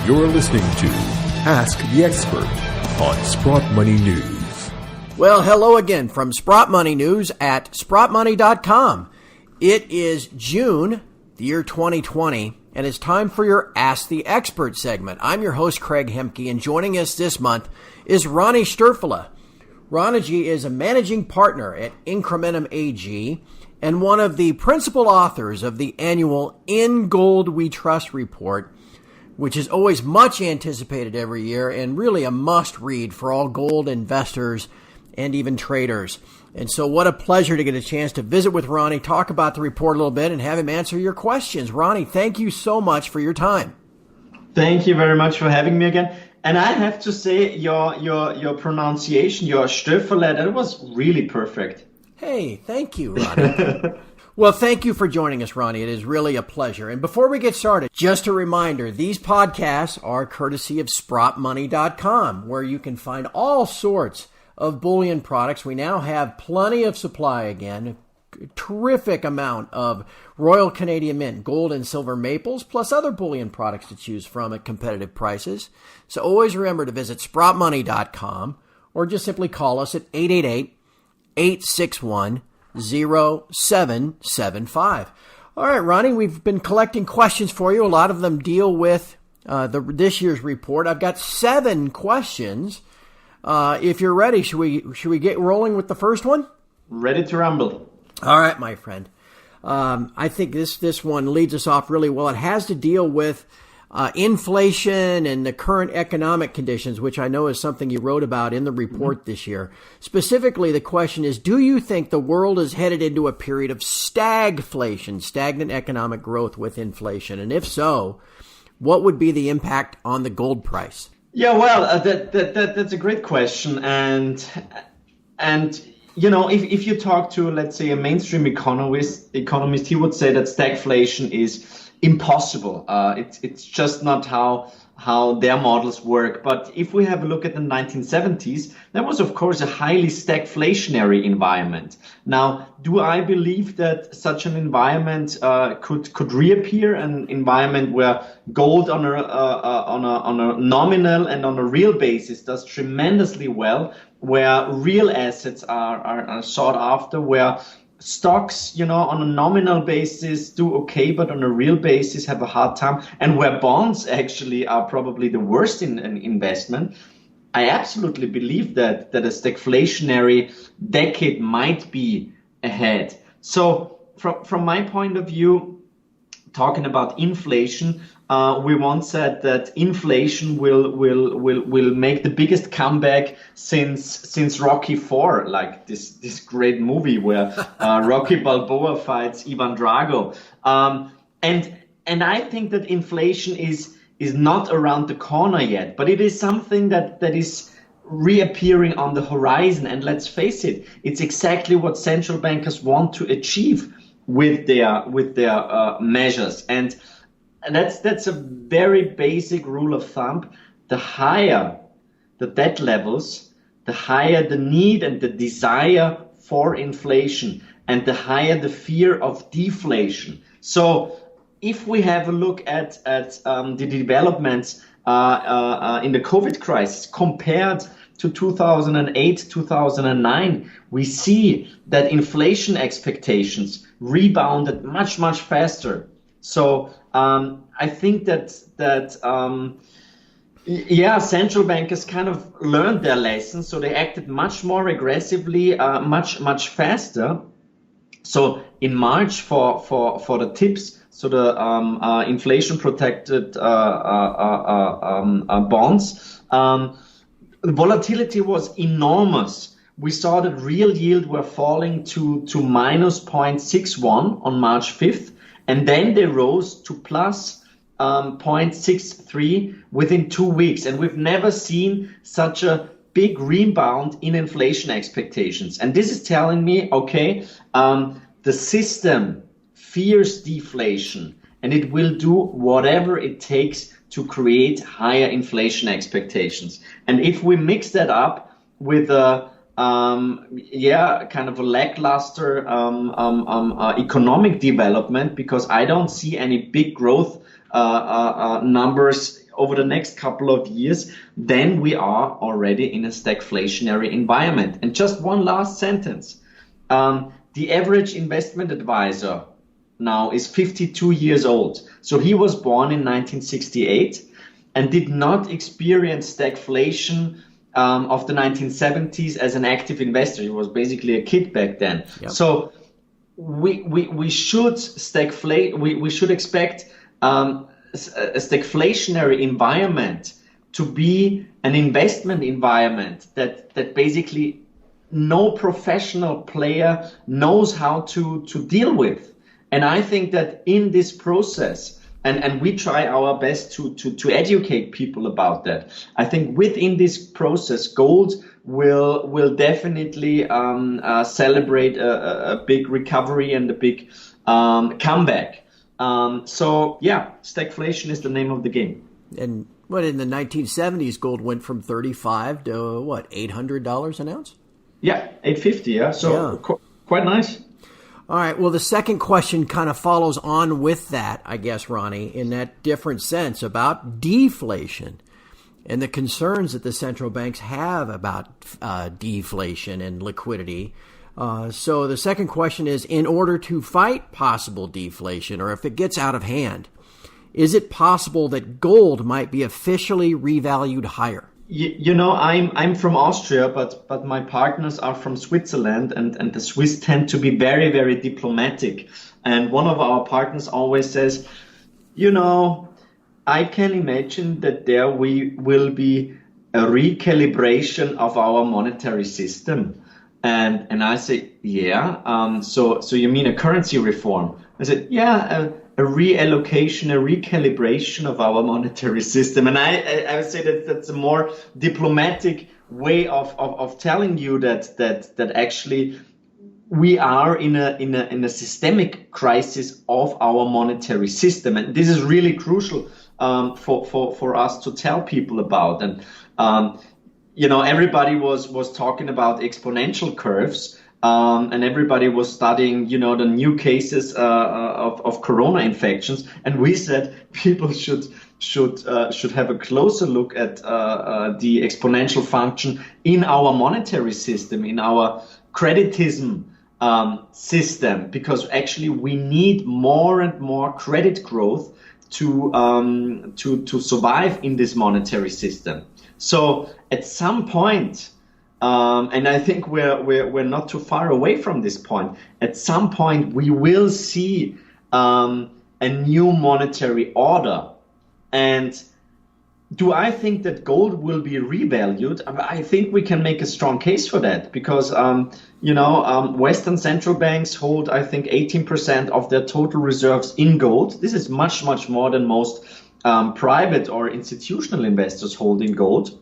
You're listening to Ask the Expert on Sprott Money News. Well, hello again from Sprott Money News at sprottmoney.com. It is June, the year 2020, and it's time for your Ask the Expert segment. I'm your host, Craig Hemke, and joining us this month is Ronald Stöferle. Ronald is a managing partner at Incrementum AG and one of the principal authors of the annual In Gold We Trust report, which is always much anticipated every year and really a must-read for all gold investors and even traders. And so what a pleasure to get a chance to visit with Ronnie, talk about the report a little bit, and have him answer your questions. Ronnie, thank you so much for your time. Thank you very much for having me again. And I have to say, your pronunciation, your Stöferle, that was really perfect. Hey, thank you, Ronnie. Well, thank you for joining us, Ronnie. It is really a pleasure. And before we get started, just a reminder, these podcasts are courtesy of sprottmoney.com, where you can find all sorts of bullion products. We now have plenty of supply again, a terrific amount of Royal Canadian Mint, gold and silver maples, plus other bullion products to choose from at competitive prices. So always remember to visit sprottmoney.com or just simply call us at 888-861-0775. All right, Ronnie, we've been collecting questions for you. A lot of them deal with this year's report. I've got 7 questions. If you're ready, should we get rolling with the first one? Ready to rumble. All right, my friend. I think this one leads us off really well. It has to deal with inflation and the current economic conditions, which I know is something you wrote about in the report this year. Specifically, the question is, do you think the world is headed into a period of stagflation, stagnant economic growth with inflation? And if so, what would be the impact on the gold price? Yeah, well, that's a great question. And you know, if you talk to, let's say, a mainstream economist, he would say that stagflation is impossible. It's just not how their models work. But if we have a look at the 1970s, that was, of course, a highly stagflationary environment. Now, do I believe that such an environment could reappear? An environment where gold on a nominal and on a real basis does tremendously well, where real assets are sought after, where stocks, you know, on a nominal basis do okay, but on a real basis have a hard time, and where bonds actually are probably the worst in an investment. I absolutely believe that a stagflationary decade might be ahead. So from my point of view, talking about inflation, we once said that inflation will make the biggest comeback since Rocky IV, like this great movie where Rocky Balboa fights Ivan Drago. And I think that inflation is not around the corner yet, but it is something that is reappearing on the horizon. And let's face it, it's exactly what central bankers want to achieve with their measures. And that's a very basic rule of thumb. The higher the debt levels, the higher the need and the desire for inflation, and the higher the fear of deflation. So if we have a look at the developments in the COVID crisis compared to 2008, 2009, we see that inflation expectations rebounded much, much faster. So I think that central bankers kind of learned their lessons, so they acted much more aggressively, much faster. So in March for the TIPS, so the inflation protected bonds, the volatility was enormous. We saw that real yield were falling to minus 0.61 on March 5th. And then they rose to plus 0.63 within 2 weeks. And we've never seen such a big rebound in inflation expectations. And this is telling me, okay, the system fears deflation, and it will do whatever it takes to create higher inflation expectations. And if we mix that up with a kind of a lackluster economic development, because I don't see any big growth numbers over the next couple of years, then we are already in a stagflationary environment. And just one last sentence. The average investment advisor now is 52 years old. So he was born in 1968 and did not experience stagflation of the 1970s as an active investor. He was basically a kid back then. Yep. So we should we should expect a stagflationary environment to be an investment environment that basically no professional player knows how to deal with. And I think that in this process, and we try our best to educate people about that, I think within this process, gold will definitely celebrate a big recovery and a big comeback. So yeah, stagflation is the name of the game. And what, in the 1970s, gold went from $35 to what, $800 an ounce? Yeah, 850. Yeah, so yeah. Quite nice. All right. Well, the second question kind of follows on with that, I guess, Ronnie, in that different sense about deflation and the concerns that the central banks have about deflation and liquidity. So the second question is, in order to fight possible deflation, or if it gets out of hand, is it possible that gold might be officially revalued higher? You know, I'm from Austria, but my partners are from Switzerland, and the Swiss tend to be very, very diplomatic. And one of our partners always says, you know, I can imagine that there will be a recalibration of our monetary system. And I say, yeah. So you mean a currency reform? I said, yeah. A reallocation, a recalibration of our monetary system. And I would say that that's a more diplomatic way of telling you that actually we are in a systemic crisis of our monetary system. And this is really crucial for us to tell people about. And you know, everybody was talking about exponential curves. And everybody was studying, you know, the new cases of corona infections, and we said people should have a closer look at the exponential function in our monetary system, in our creditism system, because actually we need more and more credit growth to survive in this monetary system. So at some point. And I think we're not too far away from this point. At some point, we will see a new monetary order. And do I think that gold will be revalued? I think we can make a strong case for that because, Western central banks hold, I think, 18% of their total reserves in gold. This is much, much more than most private or institutional investors hold in gold.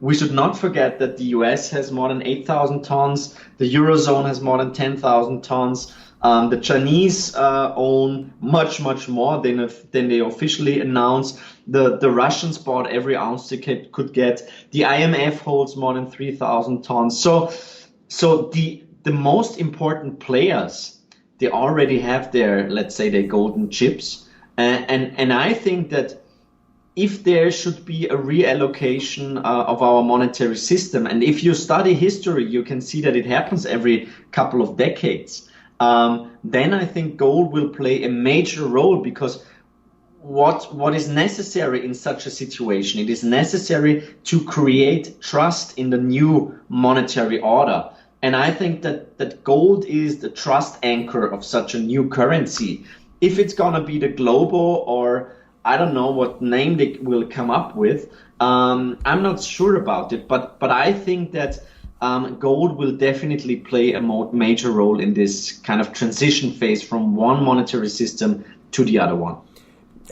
We should not forget that the US has more than 8,000 tons. The Eurozone has more than 10,000 tons. The Chinese own much, much more than they officially announced. The Russians bought every ounce they could get. The IMF holds more than 3,000 tons. So the most important players, they already have their, let's say, their golden chips. And I think that if there should be a reallocation of our monetary system, and if you study history, you can see that it happens every couple of decades, then I think gold will play a major role, because what is necessary in such a situation? It is necessary to create trust in the new monetary order. And I think that gold is the trust anchor of such a new currency. If it's going to be the global, or I don't know what name they will come up with. I'm not sure about it, but I think that gold will definitely play a major role in this kind of transition phase from one monetary system to the other one.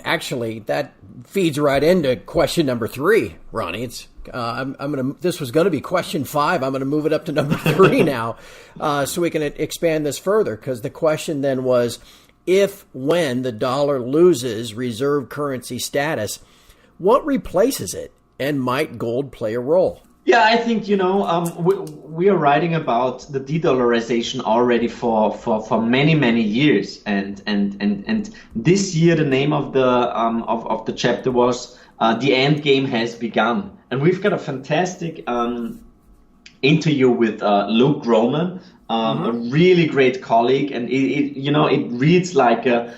Actually, that feeds right into question number 3, Ronnie. It's this was going to be question 5. I'm going to move it up to number 3 now, so we can expand this further. Because the question then was, when the dollar loses reserve currency status, what replaces it, and might gold play a role? Yeah, I think, we are writing about the de-dollarization already for many, many years. And this year, the name of the chapter was The End Game Has Begun. And we've got a fantastic interview with Luke Groman, a really great colleague, and it reads like a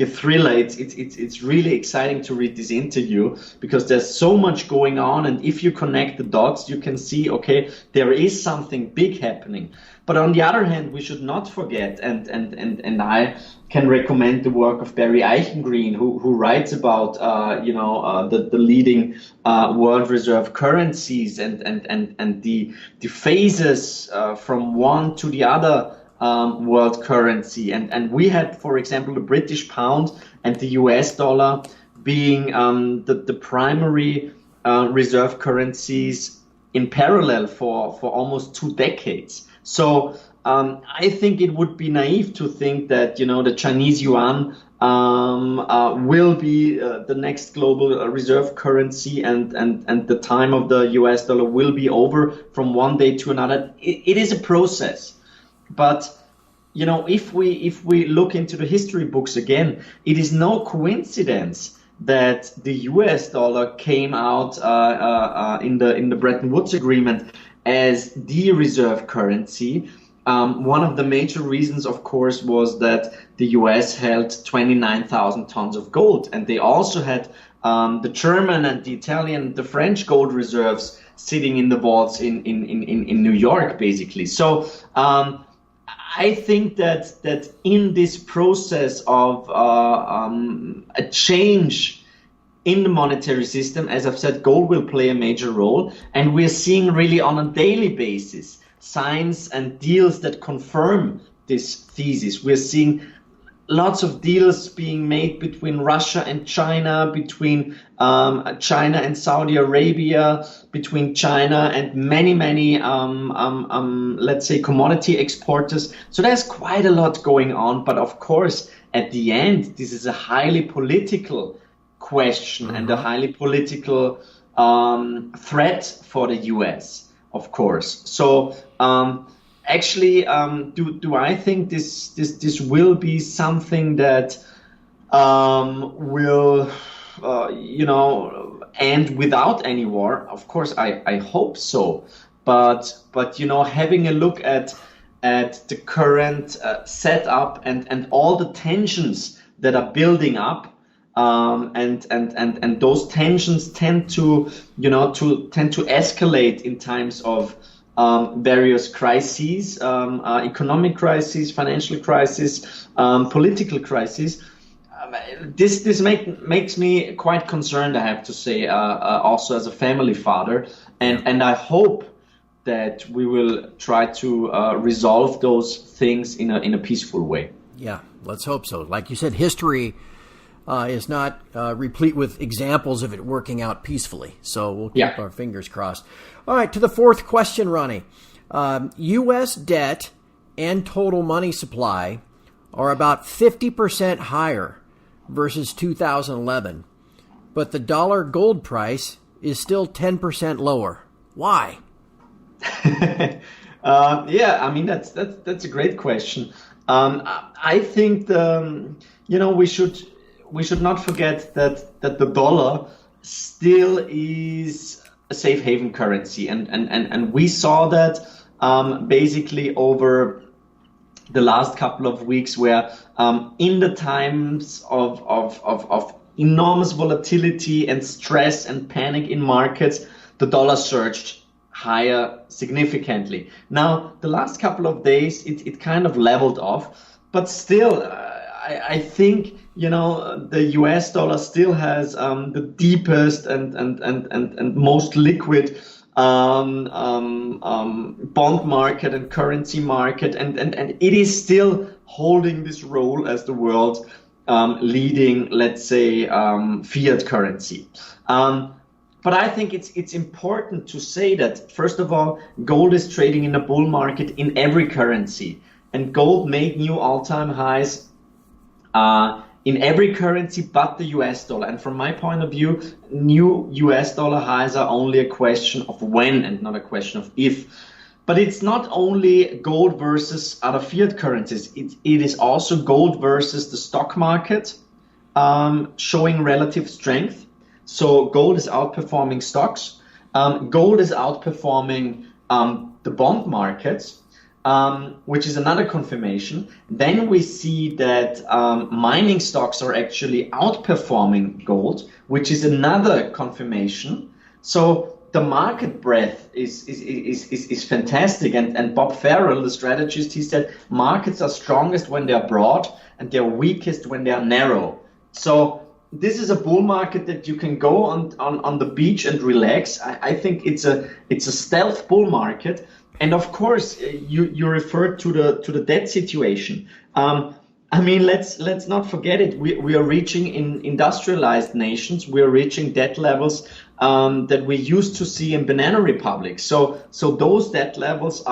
thriller. It's really exciting to read this interview because there's so much going on, and if you connect the dots, you can see, okay, there is something big happening. But on the other hand, we should not forget, and I can recommend the work of Barry Eichengreen, who writes about the leading world reserve currencies and the phases from one to the other world currency. And we had, for example, the British pound and the US dollar being the primary reserve currencies in parallel for almost 2 decades. So I think it would be naive to think that the Chinese yuan will be the next global reserve currency, and the time of the US dollar will be over from one day to another. It is a process, but if we look into the history books again, it is no coincidence that the US dollar came out in the Bretton Woods Agreement as the reserve currency. One of the major reasons, of course, was that the US held 29,000 tons of gold, and they also had the German and the Italian, the French gold reserves sitting in the vaults in New York, basically. So I think that in this process of a change in the monetary system, as I've said, gold will play a major role, and we're seeing really on a daily basis signs and deals that confirm this thesis. We're seeing lots of deals being made between Russia and China, between China and Saudi Arabia, between China and many let's say commodity exporters. So there's quite a lot going on, but of course at the end this is a highly political question and a highly political threat for the US, of course. So actually, do I think this will be something that will end without any war? Of course, I hope so. But having a look at the current setup and all the tensions that are building up. And those tensions tend to escalate in times of various crises, economic crises, financial crises, political crises. This makes me quite concerned, I have to say, also as a family father, and I hope that we will try to resolve those things in a peaceful way. Yeah, let's hope so. Like you said, history is not replete with examples of it working out peacefully. So we'll keep our fingers crossed. All right, to the fourth question, Ronnie. U.S. debt and total money supply are about 50% higher versus 2011, but the dollar gold price is still 10% lower. Why? I mean, that's a great question. I think we should not forget that the dollar still is a safe haven currency, and we saw that basically over the last couple of weeks, where in the times of enormous volatility and stress and panic in markets, the dollar surged higher significantly. Now, the last couple of days, it kind of leveled off, but still, I think the US dollar still has the deepest and most liquid bond market and currency market, and it is still holding this role as the world's leading, let's say, fiat currency. But I think it's important to say that, first of all, gold is trading in a bull market in every currency, and gold made new all-time highs in every currency but the US dollar. And from my point of view, new US dollar highs are only a question of when and not a question of if. But it's not only gold versus other fiat currencies. It is also gold versus the stock market showing relative strength. So gold is outperforming stocks. Gold is outperforming the bond markets, which is another confirmation. Then we see that mining stocks are actually outperforming gold, which is another confirmation. So the market breadth is fantastic. And Bob Farrell, the strategist, he said markets are strongest when they're broad and they're weakest when they're narrow. So this is a bull market that you can go on the beach and relax. I think it's a stealth bull market. And of course, you referred to the debt situation. I mean, let's not forget it. We are reaching in industrialized nations. We are reaching debt levels that we used to see in banana republics. So those debt levels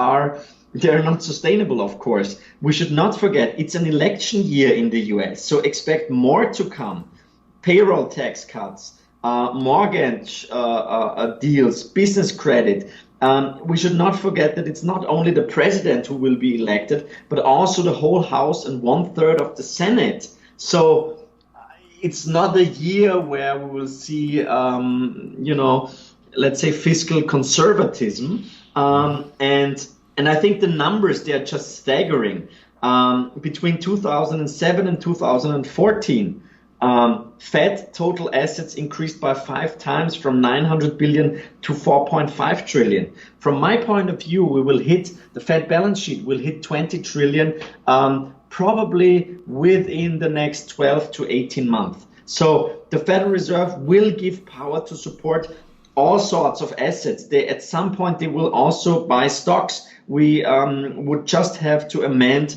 they're not sustainable. Of course, we should not forget it's an election year in the U.S. So expect more to come. Payroll tax cuts, mortgage deals, business credit. We should not forget that it's not only the president who will be elected, but also the whole House and 1/3 of the Senate. So it's not a year where we will see, let's say fiscal conservatism. And I think the numbers, they are just staggering. Between 2007 and 2014, Fed total assets increased by 5 times from 900 billion to 4.5 trillion. From my point of view, the Fed balance sheet will hit 20 trillion probably within the next 12 to 18 months. So the Federal Reserve will give power to support all sorts of assets. At some point, they will also buy stocks. We would just have to amend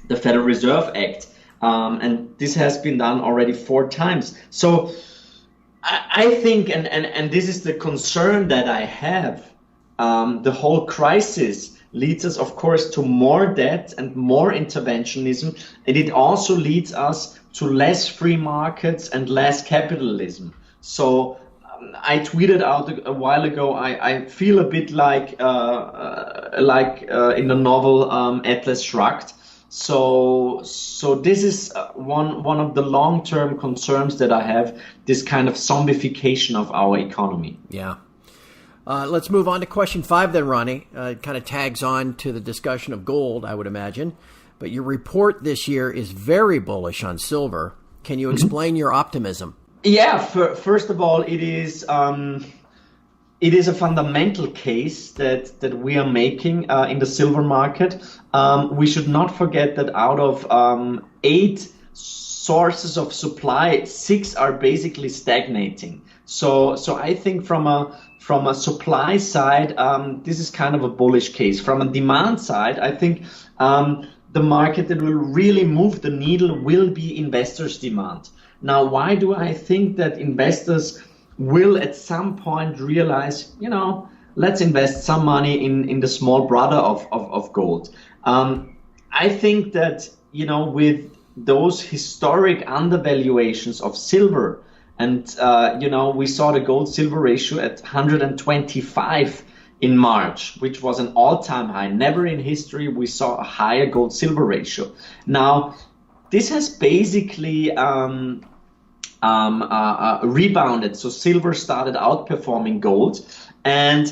the Federal Reserve Act. And this has been done already 4 times. So I think, and this is the concern that I have, the whole crisis leads us, of course, to more debt and more interventionism. And it also leads us to less free markets and less capitalism. So I tweeted out a while ago, I feel a bit like in the novel Atlas Shrugged. So this is one of the long-term concerns that I have, this kind of zombification of our economy. Yeah. Let's move on to question 5 then, Ronnie. It kind of tags on to the discussion of gold, I would imagine. But your report this year is very bullish on silver. Can you explain your optimism? Yeah, first of all, it is a fundamental case that we are making in the silver market. We should not forget that out of 8 sources of supply, 6 are basically stagnating. So I think from a supply side, this is kind of a bullish case. From a demand side, I think the market that will really move the needle will be investors' demand. Now, why do I think that investors will at some point realize, let's invest some money in the small brother of gold? I think that, with those historic undervaluations of silver, and, we saw the gold-silver ratio at 125 in March, which was an all-time high. Never in history we saw a higher gold-silver ratio. Now, this has basically rebounded. So silver started outperforming gold, and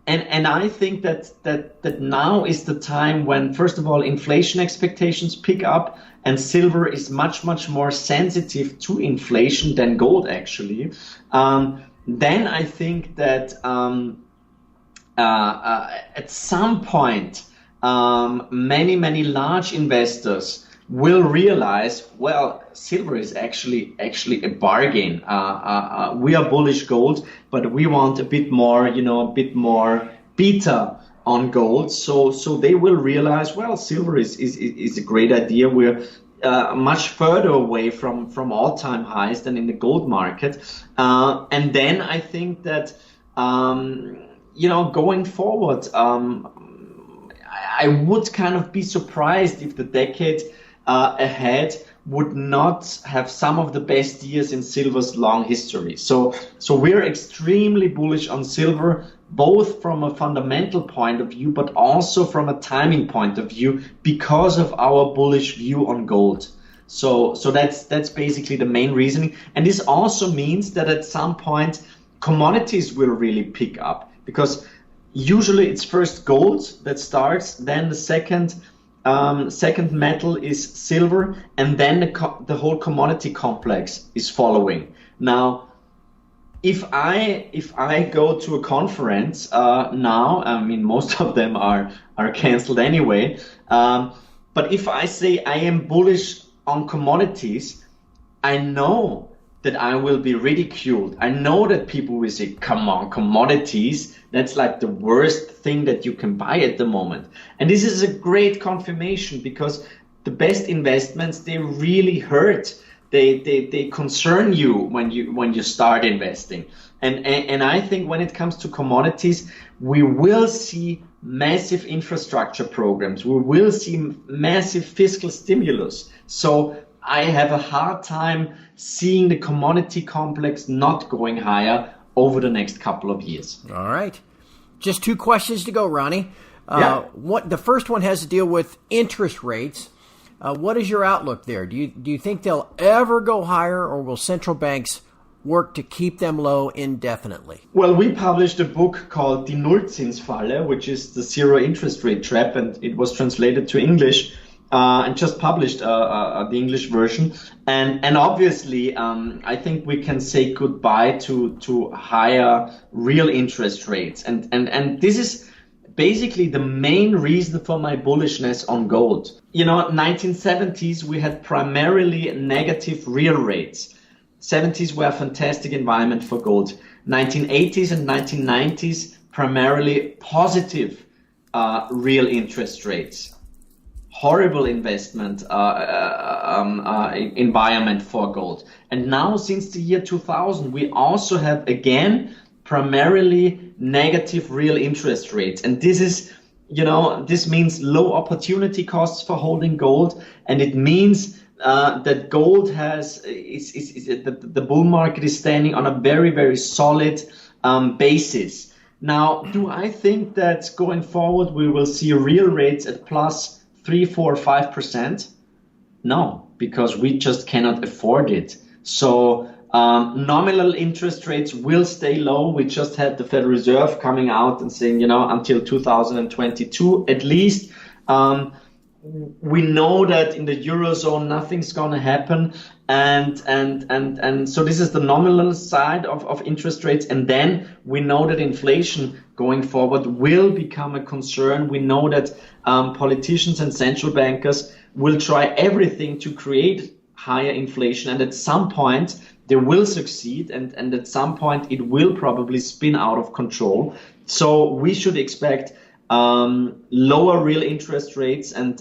I think that now is the time when, first of all, inflation expectations pick up, and silver is much more sensitive to inflation than gold actually. Then I think that at some point many large investors will realize, well, silver is actually a bargain. We are bullish gold, but we want a bit more beta on gold. So they will realize, well, silver is a great idea. We're much further away from all-time highs than in the gold market. And then I think that, going forward, I would kind of be surprised if the decade ahead would not have some of the best years in silver's long history. So we're extremely bullish on silver, both from a fundamental point of view, but also from a timing point of view, because of our bullish view on gold. So that's basically the main reasoning. And this also means that at some point commodities will really pick up, because usually it's first gold that starts, then the second metal is silver, and then the whole commodity complex is following. Now, if I go to a conference now, I mean, most of them are cancelled anyway, but if I say I am bullish on commodities, I know that I will be ridiculed. I know that people will say, come on, commodities, that's like the worst thing that you can buy at the moment. And this is a great confirmation, because the best investments, they really hurt. They concern you when you start investing. And I think when it comes to commodities, we will see massive infrastructure programs. We will see massive fiscal stimulus. So I have a hard time seeing the commodity complex not going higher over the next couple of years. All right. Just 2 questions to go, Ronnie. Yeah. The first one has to deal with interest rates. What is your outlook there? Do you think they'll ever go higher, or will central banks work to keep them low indefinitely? Well, we published a book called Die Nullzinsfalle, which is the zero interest rate trap, and it was translated to English. And just published the English version, and obviously I think we can say goodbye to higher real interest rates, and this is basically the main reason for my bullishness on gold. 1970s we had primarily negative real rates. 70s were a fantastic environment for gold. 1980s and 1990s primarily positive real interest rates. Horrible investment environment for gold. And now, since the year 2000, we also have again primarily negative real interest rates. And this is, this means low opportunity costs for holding gold, and it means that gold the bull market is standing on a very, very solid basis. Now, do I think that going forward we will see real rates at plus 3, 4, 5%? No, because we just cannot afford it. So nominal interest rates will stay low. We just had the Federal Reserve coming out and saying, until 2022 at least. We know that in the Eurozone nothing's going to happen, and so this is the nominal side of interest rates. And then we know that inflation going forward will become a concern. We know that politicians and central bankers will try everything to create higher inflation, and at some point they will succeed, and at some point it will probably spin out of control. So we should expect lower real interest rates, and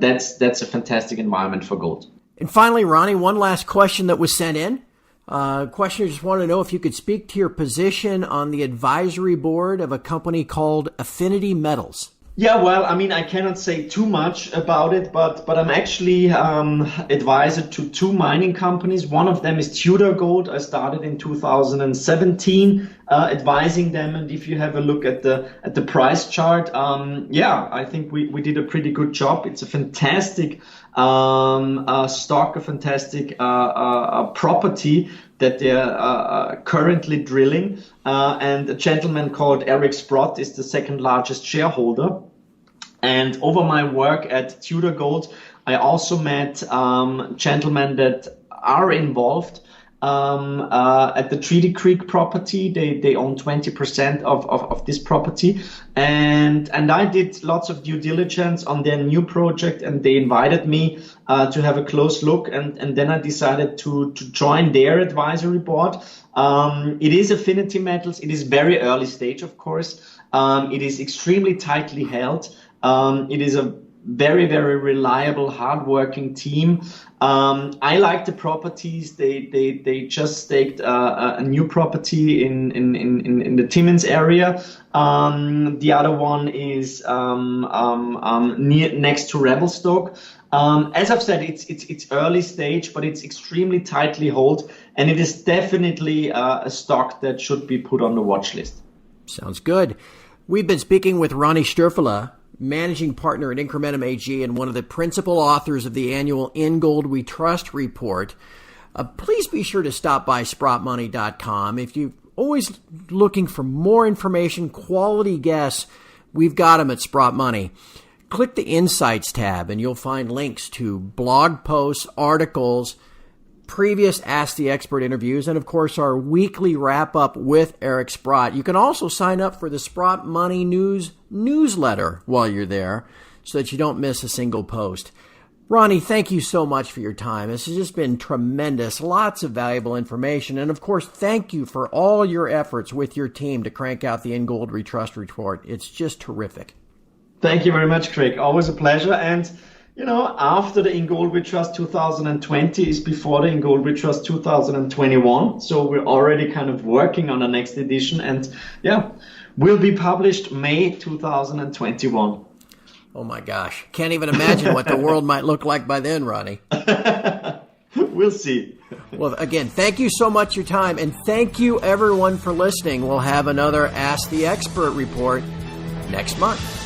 that's a fantastic environment for gold. And finally, Ronnie, one last question that was sent in. Questioner just wanted to know if you could speak to your position on the advisory board of a company called Affinity Metals. Yeah, well, I mean, I cannot say too much about it, but I'm actually advisor to 2 mining companies. One of them is Tudor Gold. I started in 2017 advising them, and if you have a look at the price chart, I think we did a pretty good job. It's a fantastic stock, a fantastic property that they're currently drilling, and a gentleman called Eric Sprott is the second largest shareholder. And over my work at Tudor Gold, I also met gentlemen that are involved at the Treaty Creek property. They own 20% of this property, and I did lots of due diligence on their new project, and they invited me to have a close look, and then I decided to join their advisory board. It is Affinity Metals. It is very early stage, of course. It is extremely tightly held. It is a very, very reliable, hardworking team. I like the properties. They just staked a new property in the Timmins area. The other one is next to Revelstoke. As I've said, it's early stage, but it's extremely tightly held, and it is definitely a stock that should be put on the watch list. Sounds good. We've been speaking with Ronald Stöferle, managing partner at Incrementum AG and one of the principal authors of the annual In Gold We Trust report. Please be sure to stop by SprottMoney.com. If you're always looking for more information, quality guests, we've got them at Sprott Money. Click the Insights tab and you'll find links to blog posts, articles, previous Ask the Expert interviews, and of course our weekly wrap-up with Eric Sprott. You can also sign up for the Sprott Money News newsletter while you're there so that you don't miss a single post. Ronnie, thank you so much for your time. This has just been tremendous, lots of valuable information, and of course thank you for all your efforts with your team to crank out the In Gold We Trust report. It's just terrific. Thank you very much, Craig. Always a pleasure. And after the In Gold We Trust 2020 is before the In Gold We Trust 2021. So we're already kind of working on the next edition, and will be published May 2021. Oh my gosh. Can't even imagine what the world might look like by then, Ronnie. We'll see. Well, again, thank you so much for your time, and thank you everyone for listening. We'll have another Ask the Expert report next month.